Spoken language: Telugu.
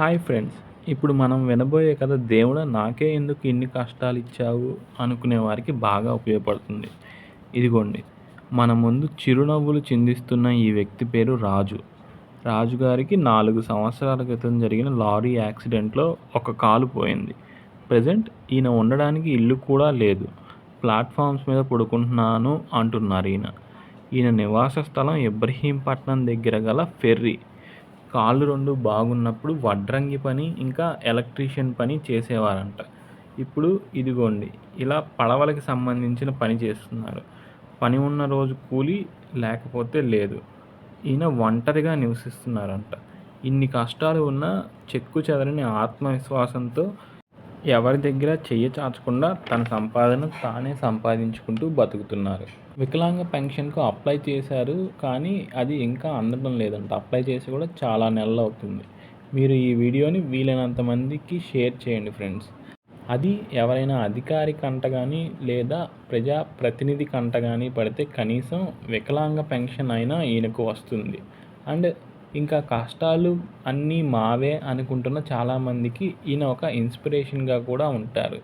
Hi friends. ఇప్పుడు మనం వినబోయే కథ దేవుడా నాకే ఎందుకు ఇన్ని కష్టాలిచ్చావు అనుకునే వారికి బాగా ఉపయోగపడుతుంది. ఇదిగోండి, మన ముందు చిరునవ్వులు చిందిస్తున్న ఈ వ్యక్తి పేరు రాజు. రాజు గారికి 4 సంవత్సరాల క్రితం జరిగిన లారీ యాక్సిడెంట్‌లో ఒక కాలు పోయింది. ప్రెజెంట్ ఈయన ఉండడానికి ఇల్లు కూడా లేదు. ప్లాట్‌ఫార్మ్స్ మీద పడుకుంటున్నాను అంటున్నారు ఈయన. ఈయన నివాస స్థలం ఇబ్రహీంపట్నం దగ్గర గల ఫెర్రీ. కాళ్ళు 2 బాగున్నప్పుడు వడ్రంగి పని, ఇంకా ఎలక్ట్రీషియన్ పని చేసేవారంట. ఇప్పుడు ఇదిగోండి ఇలా పడవలకి సంబంధించిన పని చేస్తున్నారు. పని ఉన్న రోజు కూలి, లేకపోతే లేదు. ఈయన ఒంటరిగా నివసిస్తున్నారంట. ఇన్ని కష్టాలు ఉన్నా చెక్కు చెదరని ఆత్మవిశ్వాసంతో ఎవరి దగ్గర చెయ్యి చాచకుండా తన సంపాదన తానే సంపాదించుకుంటూ బతుకుతున్నారు. వికలాంగ పెన్షన్‌కు అప్లై చేశారు, కానీ అది ఇంకా అందడం లేదంట. అప్లై చేసి కూడా చాలా నెలలు అవుతుంది. మీరు ఈ వీడియోని వీలైనంత మందికి షేర్ చేయండి ఫ్రెండ్స్. అది ఎవరైనా అధికారి కంట కానీ లేదా ప్రజా ప్రతినిధి కంట కానీ పడితే కనీసం వికలాంగ పెన్షన్ అయినా ఈయనకు వస్తుంది. అండ్ ఇంకా కష్టాలు అన్నీ మావే అనుకుంటున్న చాలామందికి ఈయన ఒక ఇన్స్పిరేషన్గా కూడా ఉంటారు.